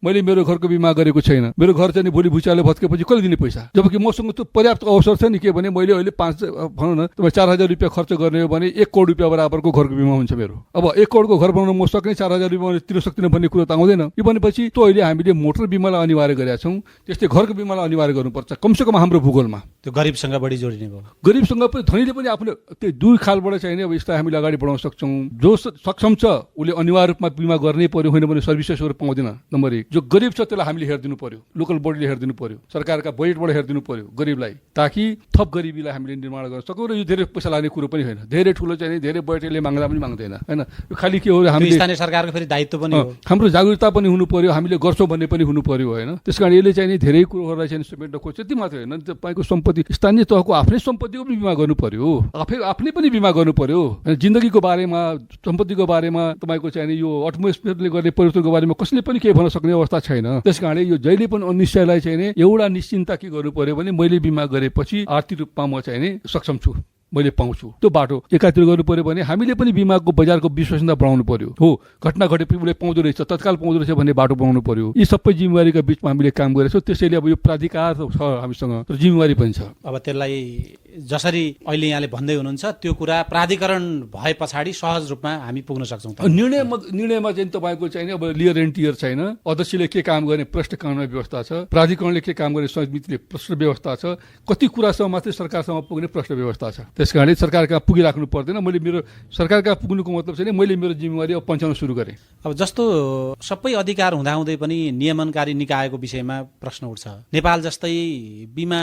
[SPEAKER 6] मैले मेरो घरको बिमा गरेको छैन, मेरो घर चाहिँ भोलि भुइँचालोले भत्केपछि कसले दिने पैसा? जबकि मसँग त्यो पर्याप्त अवसर छ नि के भने मैले अहिले भनौँ न 4,000 रुपियाँ खर्च गर्ने हो भने 1 करोड रुपियाँ बराबरको घरको बिमा हुन्छ मेरो। अब 1 करोडको घर बनाउन म सक्ने 4,000 रुपियाँ तिर्न सक्दिनँ भन्ने कुरो त आउँदैन। यो भनेपछि त्यो अहिले हामीले मोटर बिमालाई अनिवार्य गरेका छौँ, त्यस्तै घरको बिमालाई अनिवार्य गर्नुपर्छ कमसेकम हाम्रो भूगोलमा।
[SPEAKER 5] त्यो गरिबसँग बढी जोडिने भयो।
[SPEAKER 6] गरिबसँग पनि धनीले पनि आफूले त्यो दुई खालबाट चाहिँ अब यसलाई हामीले अगाडि बढाउन सक्छौँ। जो सक्षम छ उसले अनिवार्य रूपमा बिमा गर्नै पर्यो, होइन भने सर्भिसेसहरू पाउँदैन। नम्बर 1, जो गरिब छ त्यसलाई हामीले हेरिदिनु पर्यो, लोकल बडीले हेरिदिनु पर्यो, सरकारका बजेटबाट हेरिदिनु पर्यो गरिबलाई, ताकि थप गरिबीलाई हामीले निर्माण गर्न सकौँ। र यो धेरै पैसा लाग्ने कुरो पनि होइन, धेरै ठुलो चाहिँ धेरै बजेटले माग्दा पनि माग्दैन होइन। यो खालि के हो, हामीले
[SPEAKER 5] स्थानीय सरकारको फेरि दायित्व पनि हो,
[SPEAKER 6] हाम्रो जागरुकता पनि हुनु पर्यो, हामीले गर्छौँ भन्ने पनि हुनु पर्यो होइन। त्यसकारण यसले चाहिँ धेरै कुरोहरूलाई चाहिँ समेट्न खोज्छ। त्यति मात्रै होइन, तपाईँको सम्पत्ति स्थानीय तहको आफ्नै सम्पत्तिको पनि बिमा गर्नु पर्यो, आफ्नै पनि बिमा गर्नु पर्यो। जिन्दगीको बारेमा, सम्पत्तिको बारेमा, तपाईँको चाहिँ यो एटमोस्फियरले गर्ने परिवर्तनको बारेमा कसैले पनि केही भन्न सक्ने अवस्था छैन। त्यसकारण यो जहिले पनि अनिश्चयलाई चाहिँ एउटा निश्चिन्ता के गर्नु पर्यो भने मैले बिमा गरेपछि आर्थिक रूपमा म चाहिँ सक्षम छु, मैले पाउँछु। त्यो बाटो एकातिर गर्नु पर्यो भने हामीले पनि बिमाको बजारको विश्वसनीयता बढाउनु पर्यो। हो, घटना घटेपछि उसले पाउँदो रहेछ, तत्काल पाउँदो रहेछ भन्ने बाटो बनाउनु पर्यो। यी सबै जिम्मेवारीका बिचमा हामीले काम गरेछौँ। त्यसैले अब यो प्राधिकार छ हामीसँग, तर जिम्मेवारी पनि छ।
[SPEAKER 5] अब त्यसलाई जसरी अहिले यहाँले भन्दै हुनुहुन्छ त्यो कुरा प्राधिकरण भए पछाडि सहज रूपमा हामी पुग्न सक्छौँ।
[SPEAKER 6] निर्णयमा चाहिँ तपाईँको चाहिँ अब लियर एन्ड टियर छैन। अध्यक्षले के काम गर्ने प्रश्न कानुनी व्यवस्था छ, प्राधिकरणले के काम गर्ने समितिले प्रश्न व्यवस्था छ, कति कुरासम्म मात्रै सरकारसम्म पुग्ने प्रश्न व्यवस्था छ। त्यस कारणले सरकारका पुगिराख्नु पर्दैन। मैले मेरो सरकारका पुग्नुको मतलब चाहिँ मैले मेरो जिम्मेवारी अब पञ्चाउन सुरु गरेँ।
[SPEAKER 5] अब जस्तो सबै अधिकार हुँदाहुँदै पनि नियमनकारी निकायको विषयमा प्रश्न उठ्छ। नेपाल जस्तै बिमा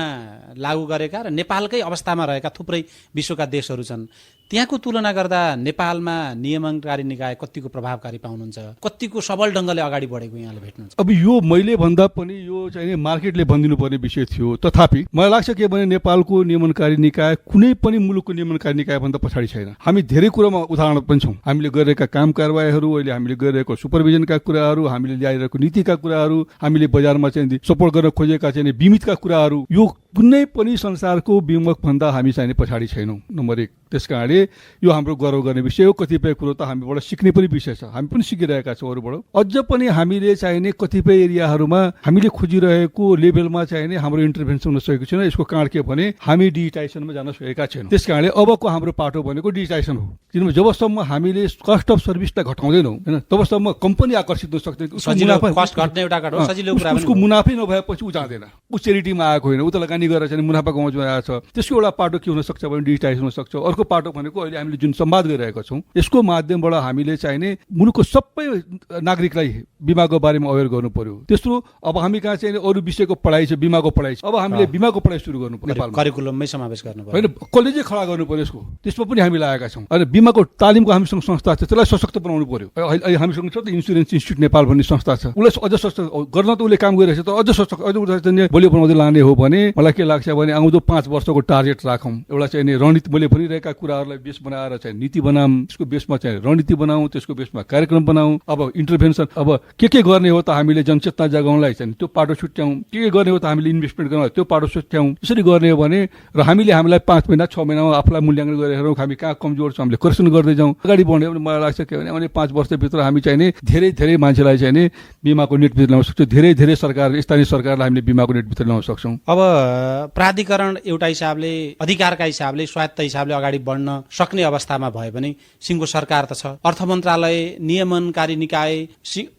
[SPEAKER 5] लागू गरेका र नेपालकै अवस्थामा रहेका थुप्रै विश्वका देशहरू छन्, त्यहाँको तुलना गर्दा नेपालमा नियमनकारी निकाय कतिको प्रभावकारी पाउनुहुन्छ, कतिको सबल ढङ्गले अगाडि बढेको यहाँले भेट्नुहुन्छ?
[SPEAKER 6] अब यो मैले भन्दा पनि यो चाहिँ मार्केटले भनिदिनु पर्ने विषय थियो। तथापि मलाई लाग्छ के भने नेपालको नियमनकारी निकाय कुनै पनि मुलुकको नियमनकारी निकाय भन्दा पछाडि छैन। हामी धेरै कुरामा उदाहरण पनि छौँ। हामीले गरिरहेका काम कारवाहीहरू, अहिले हामीले गरिरहेको सुपरभिजनका कुराहरू, हामीले ल्याइरहेको नीतिका कुराहरू, हामीले बजारमा चाहिँ सपोर्ट गर्न खोजेका चाहिँ बिमितका कुराहरू, यो कुनै पनि संसारको विमुख भन्दा हामी चाहिँ पछाडि छैनौँ। नम्बर 1, त्यसकारणले यो हाम्रो गर्व गर्ने विषय हो। कतिपय कुरो त हामीबाट सिक्ने पनि विषय छ, हामी पनि सिकिरहेका छौँ अरूबाट। अझ पनि हामीले चाहिने कतिपय एरियाहरूमा हामीले खोजिरहेको लेभलमा चाहिने हाम्रो इन्टरभेन्सन हुन सकेको छैन। यसको कारण के भने हामी डिजिटाइजेसनमा जान सकेका छैनौँ। त्यसकारणले अबको हाम्रो पाटो भनेको डिजिटाइजेसन हो। किनभने जबसम्म हामीले कस्ट अफ सर्भिसलाई घटाउँदैनौँ होइन, तबसम्म कम्पनी आकर्षित हुन सक्दैन। उसको मुनाफै नभएपछि ऊ जाँदैन, ऊ चेरिटीमा आएको होइन, ऊ त लगानी गरेर चाहिँ मुनाफा कमाउनु आएको छ। त्यसको एउटा पाटो के हुन सक्छ भने डिजिटाइज हुन सक्छ। अर्को पाटो भनेको अहिले हामीले जुन संवाद गरिरहेका छौँ, यसको माध्यमबाट हामीले चाहिने मुलुकको सबै नागरिकलाई बिमाको बारेमा अवेर गर्नु पर्यो। तेस्रो, अब हामी कहाँ चाहिँ अरू विषयको पढाइ छ, बिमाको पढाइ छ, अब हामीले बिमाको पढाइ सुरु गर्नु पर्यो, नेपालमा
[SPEAKER 5] करिकुलममै समावेश गर्नु पर्यो
[SPEAKER 6] होइन, कलेजै खडा गर्नु पर्यो यसको। त्यसमा पनि हामी लागेका छौँ। अनि बिमाको तालिमको हामीसँग संस्था छ, त्यसलाई सशक्त बनाउनु पर्यो। अहिले हामीसँग छ त इन्सुरेन्स इन्स्टिट्युट नेपाल भन्ने संस्था छ, उसलाई अझ सशक्त गर्न त उसले काम गरिरहेछ, तर अझ सशक्त बलियो बनाउँदै लाने हो भने मलाई के लाग्छ भने आउँदो 5 वर्षको टार्गेट राखौँ। एउटा चाहिँ रणनीति, मैले भनिरहेका कुराहरूलाई बेस बनाएर चाहिँ नीति बनाऊँ, त्यसको बेसमा चाहिँ रणनीति बनाऊँ, त्यसको बेसमा कार्यक्रम बनाऊँ। अब इन्टरभेन्सन, अब के गर्ने हो त हामीले जनचेतना जगाउनलाई चाहिँ त्यो पाटो छुट्याउँ, के गर्ने हो त हामीले इन्भेस्टमेन्ट गर्न त्यो पाटो छुट्याउँ। यसरी गर्ने हो भने र हामीलाई 5 महिना 6 महिनामा आफूलाई मूल्याङ्कन गरेर हामी कहाँ कमजोर छौँ हामीले करेक्सन गर्दै जाउँ, अगाडि बढ्यो भने मलाई लाग्छ के भने आउने 5 वर्षभित्र हामी चाहिँ धेरै मान्छेलाई चाहिँ बिमाको नेटभित्र ल्याउन सक्छौँ। धेरै सरकार, स्थानीय सरकारलाई हामीले बिमाको नेटभित्र ल्याउन सक्छौँ।
[SPEAKER 5] अब प्राधिकरण एउटा हिसाबले, अधिकारका हिसाबले, स्वायत्त हिसाबले अगाडि बढ्न सक्ने अवस्थामा भए पनि सिंहको सरकार त छ, अर्थ मन्त्रालय, नियमनकारी निकाय,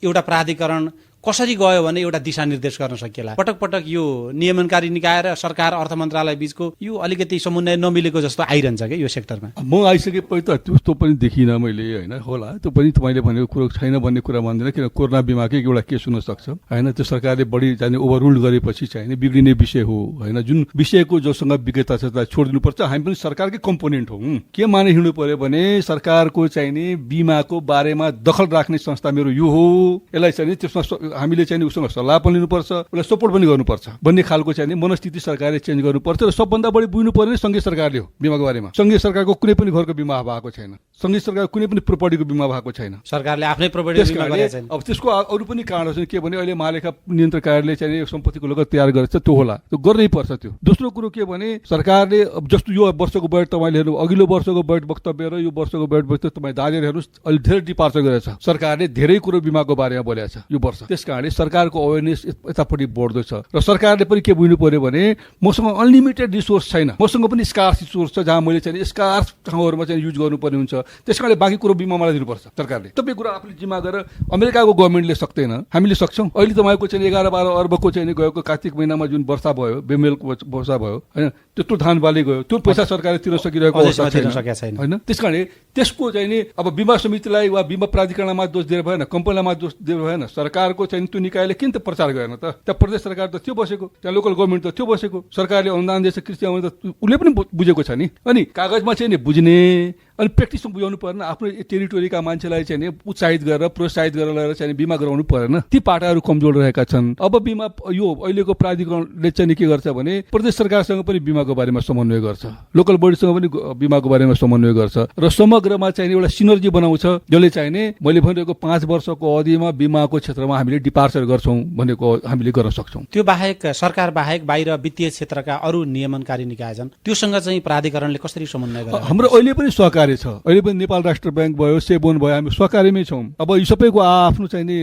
[SPEAKER 5] एउटा प्राधिकरण कसरी गयो भने एउटा दिशानिर्देश गर्न सकिएला। पटक पटक यो नियमनकारी निकाय र सरकार अर्थ मन्त्रालय बीचको यो अलिकति समन्वय नमिलेको जस्तो आइरहन्छ कि यो सेक्टरमा।
[SPEAKER 6] म आइसकेपछि त त्यस्तो पनि देखिनँ मैले होइन, होला त्यो पनि तपाईँले भनेको कुरो छैन भन्ने कुरा भन्दैन। किन कोरोना बिमाकै एउटा केस हुन सक्छ होइन, त्यो सरकारले बढी जाने ओभररुल गरेपछि चाहिँ बिग्रिने विषय हो होइन। जुन विषयको जोसँग विज्ञता छ त्यसलाई छोडिदिनुपर्छ। हामी पनि सरकारकै कम्पोनेन्ट हौँ। के माने हिँड्नु पर्यो भने सरकारको चाहिने बिमाको बारेमा दखल राख्ने संस्था मेरो यो हो, यसलाई चाहिँ त्यसमा हामीले चाहिँ उसँग सल्लाह पनि लिनुपर्छ, उसलाई सपोर्ट पनि गर्नुपर्छ भन्ने खालको चाहिँ मनस्थिति सरकारले चेन्ज गर्नुपर्छ। र सबभन्दा बढी बुझ्नु पर्ने सङ्घीय सरकारले हो बिमाको बारेमा। सङ्घीय सरकारको कुनै पनि घरको बिमा भएको छैन, संघीय सरकार कुनै पनि प्रोपर्टीको बिमा भएको छैन।
[SPEAKER 5] सरकारले आफ्नै प्रोपर्टी
[SPEAKER 6] त्यस
[SPEAKER 5] बिमा
[SPEAKER 6] कारणले
[SPEAKER 5] गरेका छैन।
[SPEAKER 6] अब त्यसको अरू पनि कारणहरू छन्। के भने अहिले महालेखा नियन्त्रण कार्यालयले चाहिँ सम्पत्तिको लगत तयार गरेछ, त्यो होला, त्यो गर्नै पर्छ त्यो। दोस्रो कुरो के भने सरकारले अब जस्तो यो वर्षको बजेट तपाईँले हेर्नु, अघिल्लो वर्षको बजेट वक्तव्य र यो वर्षको बजेट वक्तव्य तपाईँ दाजेर हेर्नुहोस्, अहिले धेरै डिपार्चर गरेछ। सरकारले धेरै कुरो बिमाको बारेमा बोलेको छ यो वर्ष। त्यस कारणले सरकारको अवेरनेस यतापट्टि बढ्दो छ र सरकारले पनि के बुझ्नु पर्यो भने मसँग अनलिमिटेड रिसोर्स छैन, मसँग पनि स्कार्स रिसोर्स छ, जहाँ मैले चाहिँ स्कार्स ठाउँहरूमा चाहिँ युज गर्नुपर्ने हुन्छ। त्यस कारणले बाँकी कुरो बिमा मलाई दिनुपर्छ सरकारले। तपाईँ कुरा आफूले जिम्मा गरेर अमेरिकाको गभर्मेन्टले सक्दैन, हामीले सक्छौँ। अहिले तपाईँको चाहिँ 11-12 अर्बको चाहिँ गएको कार्तिक महिनामा जुन वर्षा भयो, बेमेलको वर्षा भयो होइन, त्यत्रो धान बाली गयो, त्यो पैसा सरकारले तिर्न सकिरहेको अवस्था छैन होइन। त्यस कारणले त्यसको चाहिँ नि अब बिमा समितिलाई वा बिमा प्राधिकरणमा दोष दिएर भएन, कम्पनीमा दोष दिएर भएन, सरकारको चाहिँ त्यो निकायले किन त प्रचार गरेन त? त्यहाँ प्रदेश सरकार त त्यो बसेको, त्यहाँ लोकल गभर्मेन्ट त त्यो बसेको, सरकारले अनुदान दिएछ कृषि आउने त उसले पनि बुझेको छ नि। अनि कागजमा चाहिँ नि बुझ्ने अनि प्र्याक्टिसमा बुझाउनु परेन, आफ्नो टेरिटोरीका मान्छेलाई चाहिँ नि उत्साहित गरेर प्रोत्साहित गरेर लगेर चाहिँ बिमा गराउनु परेन। ती पाटाहरू कमजोर रहेका छन्। अब बिमा यो अहिलेको प्राधिकरणले चाहिँ के गर्छ भने प्रदेश सरकारसँग पनि बिमाको बारेमा समन्वय गर्छ, लोकल बडीसँग पनि बिमाको बारेमा समन्वय गर्छ र समग्रमा चाहिँ एउटा सिनर्जी बनाउँछ, जसले चाहिँ नि मैले भनिरहेको 5 वर्षको अवधिमा बिमाको क्षेत्रमा हामीले डिपार्चर गर्छौँ भनेको हामीले गर्न सक्छौँ।
[SPEAKER 5] त्यो बाहेक सरकार बाहेक बाहिर वित्तीय क्षेत्रका अरू नियमनकारी निकाय छन्, त्योसँग चाहिँ प्राधिकरणले कसरी समन्वय गर्छ?
[SPEAKER 6] हाम्रो अहिले पनि सहकारी छ, अहिले पनि नेपाल राष्ट्र ब्याङ्क भयो, सेबोन भयो, हामी सहकारीमै छौँ। अब यो सबैको आफ्नो चाहिँ नि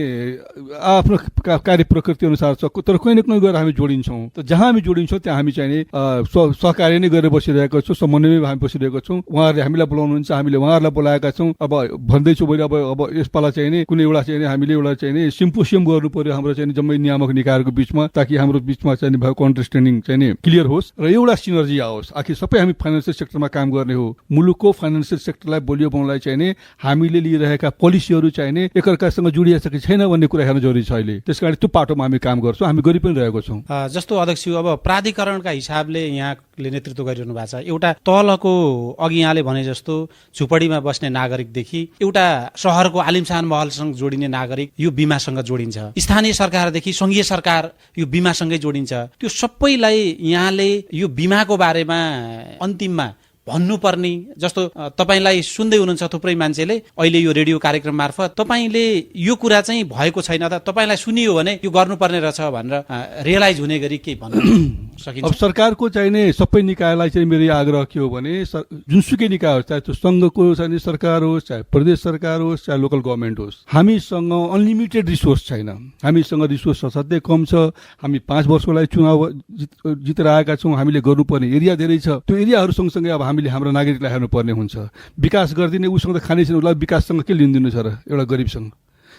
[SPEAKER 6] आफ्नो कार्य प्रकृति अनुसार छ, तर कुनै न कुनै गरेर हामी जोडिन्छौँ। त जहाँ हामी जोडिन्छौँ त्यहाँ हामी चाहिँ नि सहकारी नै गरेर बसिरहेको छौँ, समन्वयमै हामी बसिरहेको छौँ। उहाँहरूले हामीलाई बोलाउनुहुन्छ, हामीले उहाँहरूलाई बोलाएका छौँ। अब भन्दैछु मैले अब यसपाला चाहिँ नि कुनै एउटा चाहिँ हामीले एउटा चाहिँ नि सिम्पोसियम गर्नु पर्यो हाम्रो चाहिँ जम्मै नियामक निकायहरूको बिचमा, ताकि हाम्रो बिचमा चाहिँ भएको अन्डरस्ट्यान्डिङ चाहिँ नि क्लियर होस् र एउटा सिनर्जी आओस्। आखिर सबै हामी फाइनेन्सियल सेक्टरमा काम गर्ने हो, मुलुकको फाइनेन्सियल सेक्टरलाई बलियो बनाउनलाई चाहिँ नि हामीले लिइरहेका पोलिसीहरू चाहिँ नि एकअर्कासँग जोडिएको छ कि छैन भन्ने कुरा हेर्न जरुरी छ अहिले। त्यसकारण त्यो पाटोमा हामी काम गर्छौँ, हामी गरि पनि रहेको छौँ।
[SPEAKER 5] जस्तो अध्यक्ष अब प्राधिकरणका हिसाबले यहाँले नेतृत्व गरिरहनु भएको छ, एउटा तलको अघि यहाँले भने जस्तो झुपडीमा बस्ने नागरिकदेखि एउटा शहरको आलिमसान महलसँग जोडिने नागरिक यो बिमासँग जोडिन्छ, स्थानीय सरकारदेखि संघीय सरकार यो बिमासँगै जोडिन्छ। त्यो सबैलाई यहाँले यो बिमाको बारेमा अन्तिममा भन्नुपर्ने जस्तो तपाईलाई सुन्दै हुनुहुन्छ थुप्रै मान्छेले अहिले यो रेडियो कार्यक्रम मार्फत तपाईले यो कुरा चाहिँ भएको छैन त, तपाईलाई सुनियो भने यो गर्नुपर्ने रहेछ भनेर रियलाइज हुने गरी के भन्नु सकिन्छ?
[SPEAKER 6] अब सरकारको चाहिँ नि सबै निकायलाई चाहिँ मेरो आग्रह के हो भने जुनसुकै निकाय होस्, चाहे त्यो संघको चाहिँ सरकार होस्, चाहे प्रदेश सरकार होस्, चाहे लोकल गभर्मेन्ट होस्, हामीसँग अनलिमिटेड रिसोर्स छैन। हामीसँग रिसोर्स असाध्यै कम छ। हामी 5 वर्षको लागि चुनाव जितेर आएका छौँ, हामीले गर्नुपर्ने एरिया धेरै छ। त्यो एरियाहरू सँगसँगै अब हामीले हाम्रो नागरिकलाई हेर्नुपर्ने हुन्छ। विकास गरिदिने उसँग त खाने छैन, उसलाई विकाससँग के लिनु छ र एउटा गरिबसँग?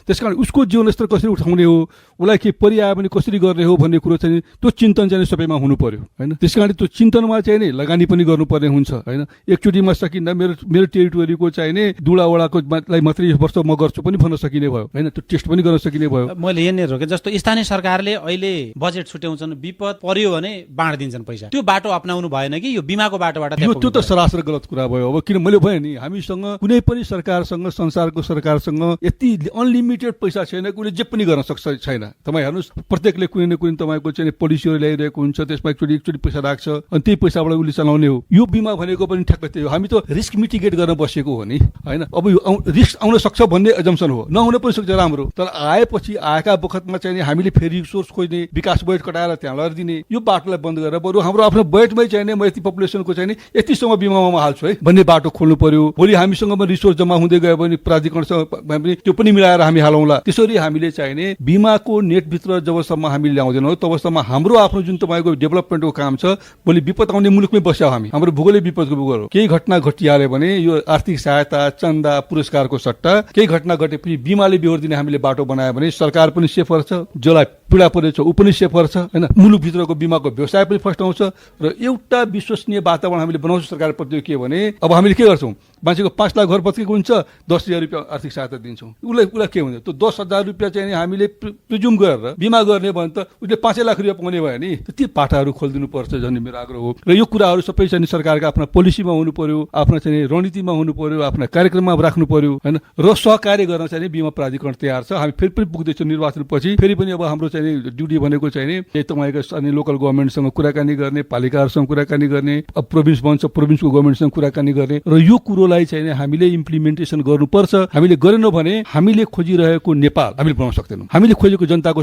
[SPEAKER 6] त्यसकारण उसको जीवनस्तर कसरी उठाउने हो, उसलाई के परिआयो भने कसरी गर्ने हो भन्ने कुरो चाहिँ त्यो चिन्तन चाहिँ सबैमा हुनु पर्यो होइन। त्यसकारण त्यो चिन्तनमा चाहिँ नि लगानी पनि गर्नुपर्ने हुन्छ होइन। एकचोटिमा सकिन्न मेरो टेरिटोरीको चाहिँ नि दुलावडाको लाई मात्रै वर्ष म गर्छु पनि भन्न सकिने भयो होइन, त्यो टेस्ट पनि गर्न सकिने भयो।
[SPEAKER 5] मैले यहाँनिर रोकेँ, जस्तो स्थानीय सरकारले अहिले बजेट छुट्याउँछन्, विपद पर्यो भने बाँडिदिन्छन् पैसा, त्यो बाटो अपनाउनु भएन कि यो बिमाको बाटोबाट?
[SPEAKER 6] त्यो त सरासर गलत कुरा भयो। अब किन मैले भने नि हामीसँग कुनै पनि सरकारसँग, संसारको सरकारसँग यति अनलिमिटेड पैसा छैन, कुनै जे पनि गर्न सक्छ छैन। तपाईँ हेर्नुहोस्, प्रत्येकले कुनै न कुनै तपाईँको चाहिँ पोलिसीहरू ल्याइरहेको हुन्छ, त्यसमा एकचोटि पैसा राख्छ अनि त्यही पैसाबाट उसले चलाउने हो। यो बिमा भनेको पनि ठ्याक्कै त्यही हो। हामी त रिस्क मिटिगेट गर्न बसेको हो नि होइन। अब यो रिस्क आउन सक्छ भन्ने एजम्सन हो, नहुन पनि सक्छ राम्रो, तर आएपछि आएका बखतमा चाहिँ हामीले फेरि रिसोर्स खोज्ने, विकास बजेट कटाएर त्यहाँ लडिदिने, यो बाटोलाई बन्द गरेर बरु हाम्रो आफ्नो बजेटमै चाहिँ म यति पपुलेसनको चाहिँ यतिसम्म बिमामा हाल्छु है भन्ने बाटो खोल्नु पर्यो। भोलि हामीसँग पनि रिसोर्स जम्मा हुँदै गयो भने प्राधिकरणसँग पनि त्यो पनि मिलाएर हामी हालौँला। त्यसरी हामीले चाहिने बिमाको नेटभित्र जबसम्म हामीले ल्याउँदैनौँ तबसम्म हाम्रो आफ्नो जुन तपाईँको डेभलपमेन्टको काम छ, भोलि विपद आउने मुलुकमै बस्यौँ हामी। हाम्रो भूगोलै विपदको भूगोल हो। केही घटना घटिहाल्यो भने यो आर्थिक सहायता, चन्दा, पुरस्कारको सट्टा केही घटना घटेपछि बिमाले बिहोरिदिने हामीले बाटो बनायो भने सरकार पनि सेफर छ, जसलाई पीडा परेछ ऊ पनि सेफर छ होइन। मुलुकभित्रको बिमाको व्यवसाय पनि फस्टाउँछ र एउटा विश्वसनीय वातावरण हामीले बनाउँछौँ सरकारप्रति। के भने अब हामीले के गर्छौँ, मान्छेको 5 लाख घर पत्केको हुन्छ, 10,000 रुपियाँ आर्थिक सहायता दिन्छौँ, उसलाई के हुन्छ? हुन्छ त्यो 10,000 रुपियाँ चाहिँ हामीले प्रिज्युम गरेर बिमा गर्ने भने त उसले 5 लाख रुपियाँ पाउने भयो नि। ती पाटाहरू खोलिदिनु पर्छ भन्ने मेरो आग्रह हो। र यो कुराहरू सबै चाहिँ सरकारका आफ्ना पोलिसीमा हुनु पर्यो, आफ्ना चाहिँ रणनीतिमा हुनु पर्यो, आफ्ना कार्यक्रममा राख्नु पर्यो हैन। र सहकार्य गर्न चाहिँ बिमा प्राधिकरण तयार छ। हामी फेरि पनि पुग्दैछौँ निर्वाचनपछि। फेरि पनि अब हाम्रो चाहिँ ड्युटी भनेको चाहिँ तपाईँको अनि लोकल गभर्मेन्टसँग कुराकानी गर्ने, पालिकाहरूसँग कुराकानी गर्ने, अब प्रोभिन्स बन्छ प्रोभिन्सको गभर्मेन्टसँग कुराकानी गर्ने र यो कुरोलाई चाहिँ हामीले इम्प्लिमेन्टेसन गर्नुपर्छ। हामीले गरेनौँ भने हामीले खोजिरहेको नेपाल हामीले बनाउन सक्दैनौँ। हामीले खोजेको जनताको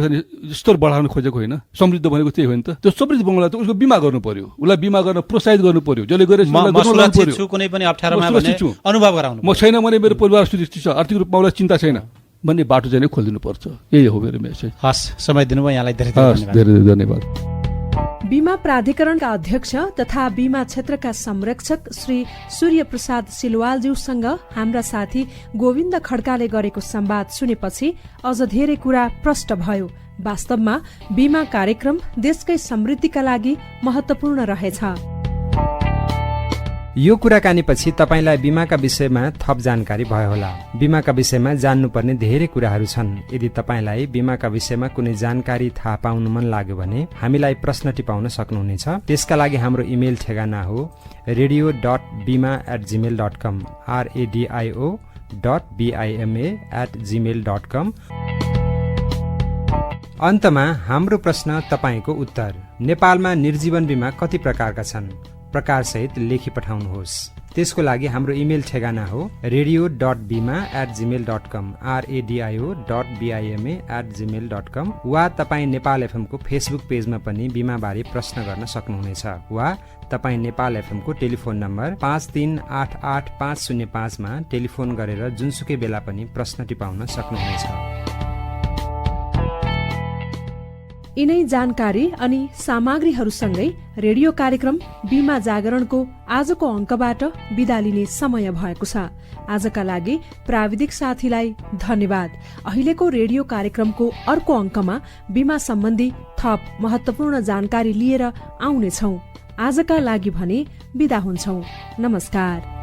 [SPEAKER 6] स्तर बढाउन खोजेको होइन। समृद्ध भनेको त्यही हो नि त। त्यो समृद्ध बनाउनलाई त उसको बिमा गर्नु पर्यो, उसलाई बिमा गर्न प्रोत्साहित गर्नु पर्यो। जसले गरेर
[SPEAKER 5] कुनै पनि अप्ठ्यारोमा अनुभव गराउनु
[SPEAKER 6] म छैन भने मेरो परिवार सुरक्षित छ, आर्थिक रूपमा उसलाई चिन्ता छैन भन्ने बाटो चाहिँ खोलिदिनु पर्छ। यही हो मेरो मेसेज।
[SPEAKER 5] हस्, समय दिनुभयो यहाँलाई धेरै
[SPEAKER 6] धेरै धन्यवाद।
[SPEAKER 2] बीमा प्राधिकरणका अध्यक्ष तथा बीमा क्षेत्रका संरक्षक श्री सूर्य प्रसाद सिलवालज्यूसँग हाम्रा साथी गोविन्द खड्काले गरेको संवाद सुनेपछि अझ धेरै कुरा प्रष्ट भयो। वास्तवमा बीमा कार्यक्रम देशकै समृद्धिका लागि महत्वपूर्ण रहेछ।
[SPEAKER 1] यो कुराकानीपछि तपाईलाई बीमाका विषयमा थप जानकारी भयो होला। बीमाका विषयमा जान्नुपर्ने धेरै कुराहरू छन्। यदि तपाईलाई बीमाका विषयमा कुनै जानकारी थाहा पाउनु मन लाग्यो भने हामीलाई प्रश्न टिपाउन सक्नुहुनेछ। त्यसका लागि हाम्रो इमेल ठेगाना हो radio.bima@gmail.com radio.bima@gmail.com। अन्तमा हाम्रो प्रश्न तपाईको उत्तर। नेपालमा निर्जीवन बीमा कति प्रकारका छन्? प्रकारसहित लेखी पठाउनुहोस्। त्यसको लागि हाम्रो इमेल ठेगाना हो radio.bima@gmail.com radio.bima@gmail.com वा तपाईँ नेपाल एफएम को फेसबुक पेजमा पनि बीमा बारे प्रश्न गर्न सक्नुहुनेछ। वा तपाईँ नेपाल एफएम को टेलिफोन नम्बर 5388-505 मा टेलिफोन गरेर जुनसुकै बेला पनि प्रश्न टिपाउन सक्नुहुनेछ।
[SPEAKER 2] यिनै जानकारी अनि सामग्रीहरूसँगै रेडियो कार्यक्रम बीमा जागरणको आजको अङ्कबाट बिदा लिने समय भएको छ। आजका लागि प्राविधिक साथीलाई धन्यवाद। अहिलेको रेडियो कार्यक्रमको अर्को अङ्कमा बीमा सम्बन्धी थप महत्वपूर्ण जानकारी लिएर आउनेछौँ। आजका लागि भने बिदा हुन्छौँ। नमस्कार।